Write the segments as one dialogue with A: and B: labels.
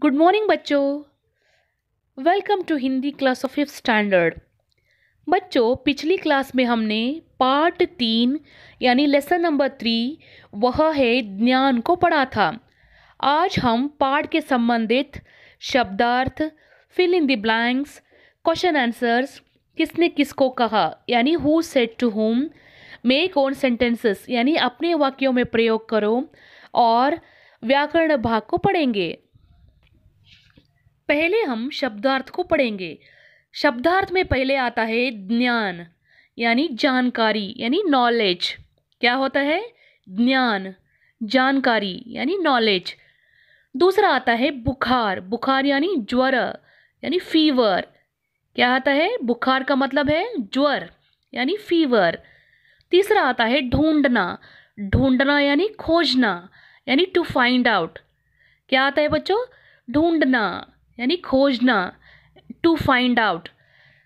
A: Good morning बच्चों। Welcome to Hindi class of 5th standard. बच्चों, पिछली क्लास में हमने पार्ट 3 यानी लेसन नंबर 3 वह है ज्ञान को पढ़ा था। आज हम पाठ के संबंधित शब्दार्थ, fill in the blanks, question answers, किसने किसको कहा यानी who said to whom, make own sentences यानी अपने वाक्यों में प्रयोग करो और व्याकरण भाग को पढ़ेंगे। पहले हम शब्दार्थ को पढ़ेंगे। शब्दार्थ में पहले आता है ज्ञान यानी जानकारी यानी नॉलेज। क्या होता है? ज्ञान, जानकारी यानी नॉलेज। दूसरा आता है बुखार, बुखार यानी ज्वर यानी फीवर। क्या आता है? बुखार का मतलब है ज्वर यानी फीवर। तीसरा आता है ढूंढना, ढूंढना यानी खोजना यानी टू फाइंड आउट। क्या आता है बच्चों? ढूंढना यानी खोजना, टू फाइंड आउट।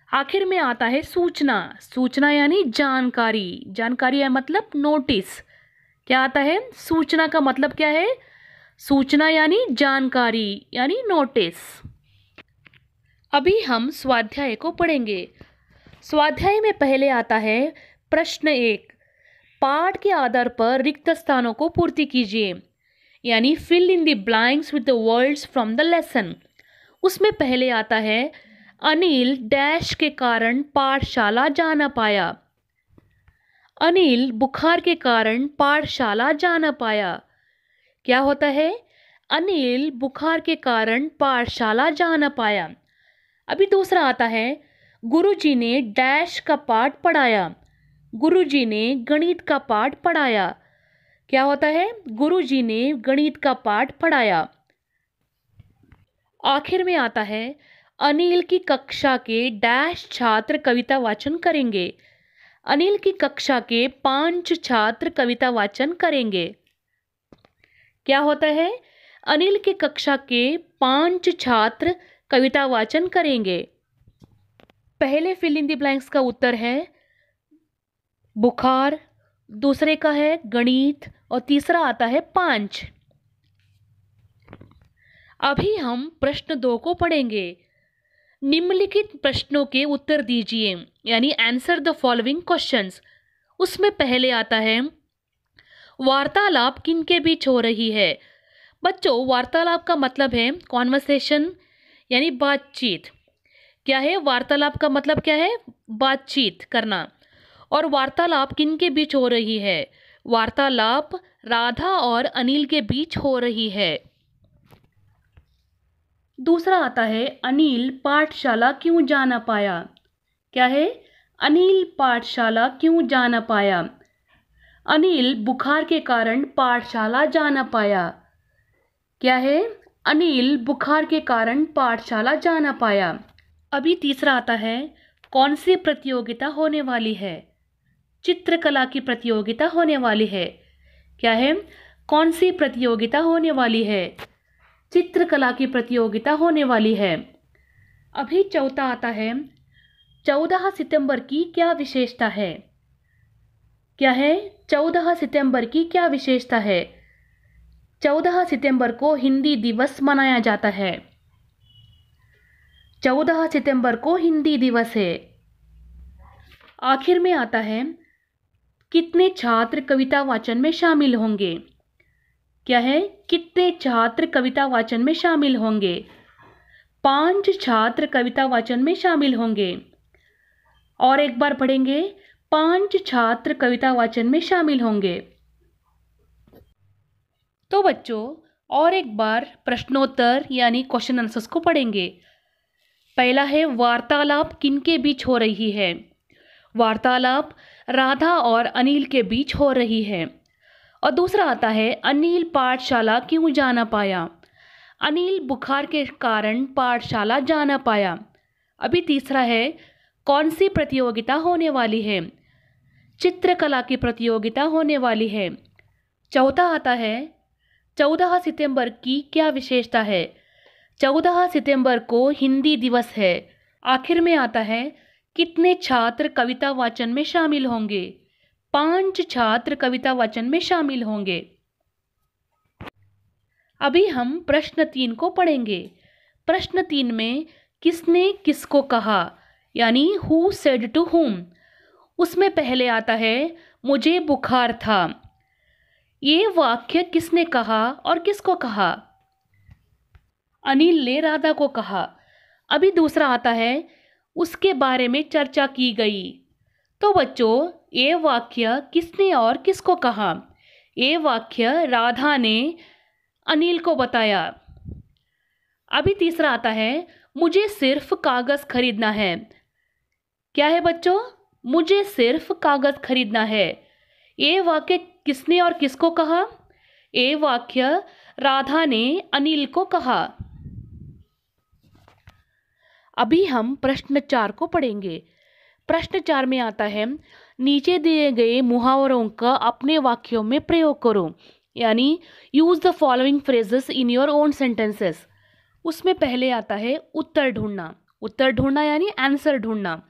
A: आखिर में आता है सूचना, सूचना यानी जानकारी, जानकारी है मतलब नोटिस। क्या आता है? सूचना का मतलब क्या है? सूचना यानी जानकारी यानी नोटिस। अभी हम स्वाध्याय को पढ़ेंगे। स्वाध्याय में पहले आता है प्रश्न 1। पाठ के आधार पर रिक्त स्थानों को पूर्ति कीजिए यानी fill in the blanks with the words from the lesson. उसमें पहले आता है अनिल डैश के कारण पाठशाला जा न पाया। अनिल बुखार के कारण पाठशाला जा न पाया। क्या होता है? अनिल बुखार के कारण पाठशाला जा न पाया। अभी दूसरा आता है गुरुजी ने डैश का पाठ पढ़ाया। गुरुजी ने गणित का पाठ पढ़ाया। क्या होता है? गुरुजी ने गणित का पाठ पढ़ाया। आखिर में आता है अनिल की कक्षा के डैश छात्र कविता वाचन करेंगे। अनिल की कक्षा के 5 छात्र कविता वाचन करेंगे। क्या होता है? अनिल की कक्षा के 5 छात्र कविता वाचन करेंगे। पहले फिल इन द ब्लैंक्स का उत्तर है बुखार, दूसरे का है गणित और तीसरा आता है 5। अभी हम प्रश्न 2 को पढ़ेंगे। निम्नलिखित प्रश्नों के उत्तर दीजिए यानी आंसर द फॉलोइंग क्वेश्चंस। उसमें पहले आता है वार्तालाप किनके बीच हो रही है। बच्चों, वार्तालाप का मतलब है कॉन्वर्सेशन यानी बातचीत। क्या है? वार्तालाप का मतलब क्या है? बातचीत करना। और वार्तालाप किनके बीच हो रही है? वार्तालाप राधा और अनिल के बीच हो रही है। दूसरा आता है अनिल पाठशाला क्यों जा न पाया। क्या है? अनिल पाठशाला क्यों जा न पाया। अनिल बुखार के कारण पाठशाला जा न पाया। क्या है? अनिल बुखार के कारण पाठशाला जा न पाया। अभी तीसरा आता है कौन सी प्रतियोगिता होने वाली है। चित्रकला की प्रतियोगिता होने वाली है। क्या है? कौन सी प्रतियोगिता होने वाली है? चित्रकला की प्रतियोगिता होने वाली है। अभी चौथा आता है 14 सितंबर की क्या विशेषता है। क्या है? 14 सितंबर की क्या विशेषता है। 14 सितंबर को हिंदी दिवस मनाया जाता है। 14 सितंबर को हिंदी दिवस है। आखिर में आता है कितने छात्र कविता वाचन में शामिल होंगे। क्या है? कितने छात्र कविता वाचन में शामिल होंगे। 5 छात्र कविता वाचन में शामिल होंगे। और एक बार पढ़ेंगे 5 छात्र कविता वाचन में शामिल होंगे। तो बच्चों, और एक बार प्रश्नोत्तर यानी क्वेश्चन आंसर्स को पढ़ेंगे। पहला है वार्तालाप किनके बीच हो रही है। वार्तालाप राधा और अनिल के बीच हो रही है। और दूसरा आता है अनिल पाठशाला क्यों जा न पाया। अनिल बुखार के कारण पाठशाला जा न पाया। अभी तीसरा है कौन सी प्रतियोगिता होने वाली है। चित्रकला की प्रतियोगिता होने वाली है। चौथा आता है 14 सितंबर की क्या विशेषता है। 14 सितंबर को हिंदी दिवस है। आखिर में आता है कितने छात्र कविता वाचन में शामिल होंगे। 5 छात्र कविता वाचन में शामिल होंगे। अभी हम प्रश्न 3 को पढ़ेंगे। प्रश्न 3 में किसने किसको कहा, यानी हु सेड टू हुम। उसमें पहले आता है मुझे बुखार था। ये वाक्य किसने कहा और किसको कहा? अनिल ने राधा को कहा। अभी दूसरा आता है उसके बारे में चर्चा की गई। तो बच्चों, ये वाक्य किसने और किसको कहा? ये वाक्य राधा ने अनिल को बताया। अभी तीसरा आता है मुझे सिर्फ कागज खरीदना है। क्या है बच्चों? मुझे सिर्फ कागज खरीदना है। ये वाक्य किसने और किसको कहा? ये वाक्य राधा ने अनिल को कहा। अभी हम प्रश्न 4 को पढ़ेंगे। प्रश्न 4 में आता है नीचे दिए गए मुहावरों का अपने वाक्यों में प्रयोग करो, यानी use the following phrases in your own sentences. उसमें पहले आता है उत्तर ढूंढना। उत्तर ढूंढना यानी आंसर ढूंढना।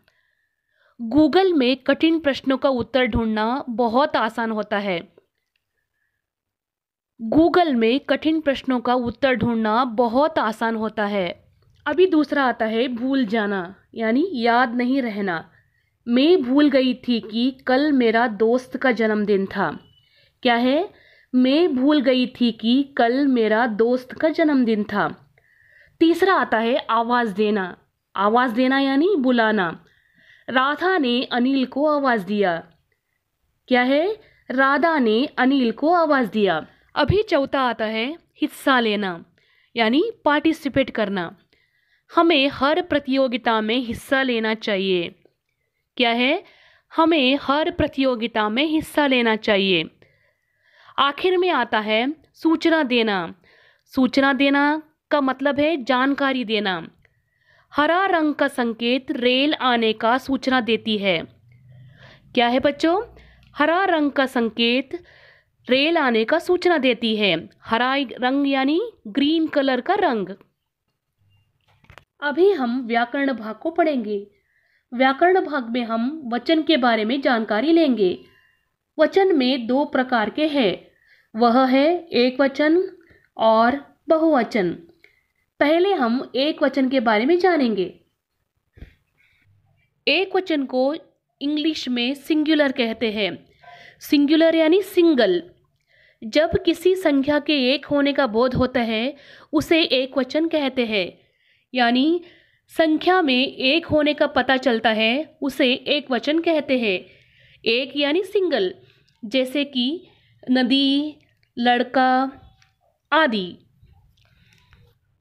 A: गूगल में कठिन प्रश्नों का उत्तर ढूंढना बहुत आसान होता है। गूगल में कठिन प्रश्नों का उत्तर ढूंढना बहुत आसान होता है। अभी दूसरा आता है भूल जाना, यानी याद नहीं रहना। मैं भूल गई थी कि कल मेरा दोस्त का जन्मदिन था। क्या है? मैं भूल गई थी कि कल मेरा दोस्त का जन्मदिन था। तीसरा आता है आवाज़ देना। आवाज़ देना यानी बुलाना। राधा ने अनिल को आवाज़ दिया। क्या है? राधा ने अनिल को आवाज़ दिया। अभी चौथा आता है हिस्सा लेना, यानी पार्टिसिपेट करना। हमें हर प्रतियोगिता में हिस्सा लेना चाहिए। क्या है? हमें हर प्रतियोगिता में हिस्सा लेना चाहिए। आखिर में आता है सूचना देना। सूचना देना का मतलब है जानकारी देना। हरा रंग का संकेत रेल आने का सूचना देती है। क्या है बच्चों? हरा रंग का संकेत रेल आने का सूचना देती है। हरा रंग यानी ग्रीन कलर का रंग। अभी हम व्याकरण भाग को पढ़ेंगे। व्याकरण भाग में हम वचन के बारे में जानकारी लेंगे। वचन में 2 प्रकार के हैं, वह है एक वचन और बहुवचन। पहले हम एक वचन के बारे में जानेंगे। एक वचन को इंग्लिश में सिंगुलर कहते हैं। सिंगुलर यानी सिंगल। जब किसी संख्या के एक होने का बोध होता है उसे एक वचन कहते हैं, यानी संख्या में एक होने का पता चलता है उसे एक वचन कहते हैं। एक यानी सिंगल, जैसे कि नदी, लड़का आदि।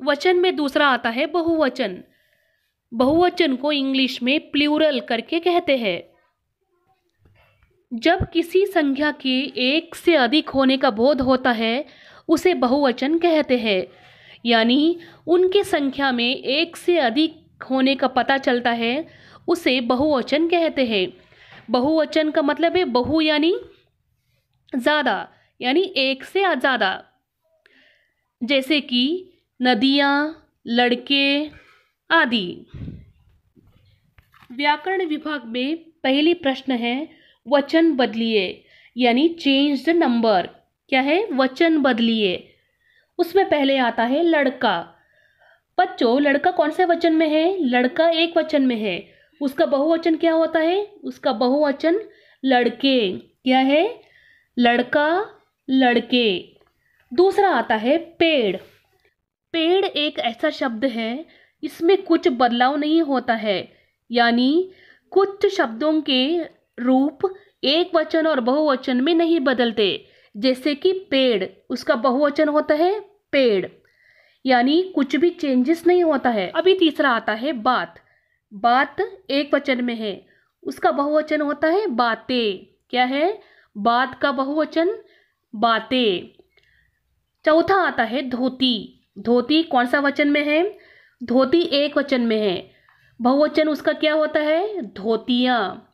A: वचन में दूसरा आता है बहुवचन। बहुवचन को इंग्लिश में प्लूरल करके कहते हैं। जब किसी संख्या के एक से अधिक होने का बोध होता है उसे बहुवचन कहते हैं, यानी उनके संख्या में एक से अधिक होने का पता चलता है उसे बहुवचन कहते हैं। बहुवचन का मतलब है बहु यानी ज़्यादा, यानी एक से ज़्यादा, जैसे कि नदियाँ, लड़के आदि। व्याकरण विभाग में पहली प्रश्न है वचन बदलिए, यानी चेंज द नंबर। क्या है? वचन बदलिए। उसमें पहले आता है लड़का। बच्चों, लड़का कौन से वचन में है? लड़का एक वचन में है। उसका बहुवचन क्या होता है? उसका बहुवचन लड़के। क्या है? लड़का, लड़के। दूसरा आता है पेड़। पेड़ एक ऐसा शब्द है इसमें कुछ बदलाव नहीं होता है, यानी कुछ शब्दों के रूप एक वचन और बहुवचन में नहीं बदलते। जैसे कि पेड़, उसका बहुवचन होता है पेड़, यानी कुछ भी चेंजेस नहीं होता है। अभी तीसरा आता है बात। बात एक वचन में है, उसका बहुवचन होता है बातें। क्या है? बात का बहुवचन बातें। चौथा आता है धोती। धोती कौन सा वचन में है? धोती एक वचन में है, बहुवचन उसका क्या होता है? धोतियाँ।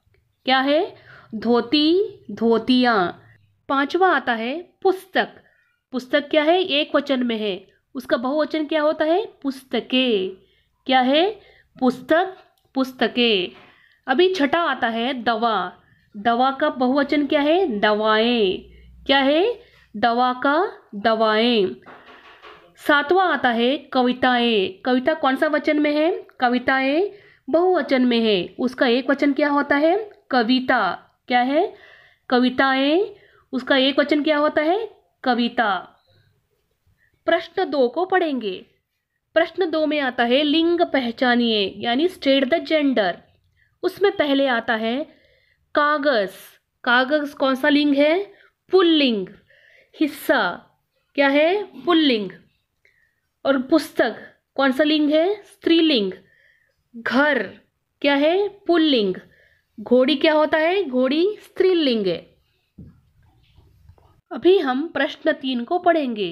A: क्या है? धोती, धोतियाँ। पांचवा आता है पुस्तक। पुस्तक क्या है? एक वचन में है, उसका बहुवचन क्या होता है? पुस्तकें। क्या है? पुस्तक, पुस्तकें। अभी छठा आता है दवा। दवा का बहुवचन क्या है? दवाएं। क्या है? दवा का दवाएं। सातवां आता है कविताएं। कविता कौन सा वचन में है? कविताएं बहुवचन में है। उसका एक वचन क्या होता है? कविता। क्या है? कविताएं। उसका एक वचन क्या होता है? कविता। प्रश्न 2 को पढ़ेंगे। प्रश्न 2 में आता है लिंग पहचानिए, यानी स्टेट द जेंडर। उसमें पहले आता है कागज। कागज कौन सा लिंग है? पुल्लिंग। हिस्सा क्या है? पुल्लिंग। और पुस्तक कौन सा लिंग है? स्त्रीलिंग। घर क्या है? पुल्लिंग। घोड़ी क्या होता है? घोड़ी स्त्रीलिंग है। अभी हम प्रश्न 3 को पढ़ेंगे।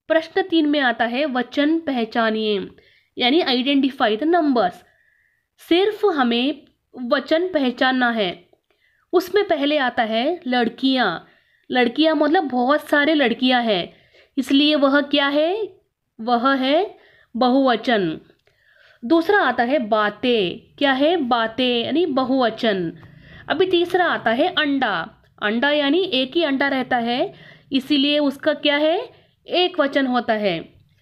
A: प्रश्न 3 में आता है वचन पहचानिए, यानी आइडेंटिफाई द नंबर्स। सिर्फ हमें वचन पहचानना है। उसमें पहले आता है लड़कियां। लड़कियां मतलब बहुत सारे लड़कियां हैं, इसलिए वह क्या है? वह है बहुवचन। दूसरा आता है बातें। क्या है? बातें यानी बहुवचन। अभी तीसरा आता है अंडा। अंडा यानी एक ही अंडा रहता है, इसीलिए उसका क्या है? एक वचन होता है।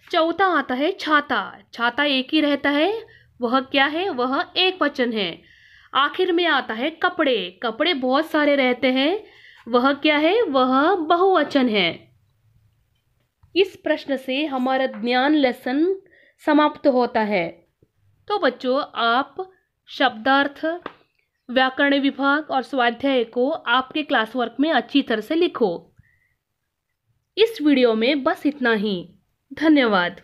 A: चौथा आता है छाता। छाता एक ही रहता है, वह क्या है? वह एक वचन है। आखिर में आता है कपड़े। कपड़े बहुत सारे रहते हैं, वह क्या है? वह बहुवचन है। इस प्रश्न से हमारा ज्ञान लेसन समाप्त होता है। तो बच्चों, आप शब्दार्थ, व्याकरण विभाग और स्वाध्याय को आपके क्लास वर्क में अच्छी तरह से लिखो। इस वीडियो में बस इतना ही। धन्यवाद।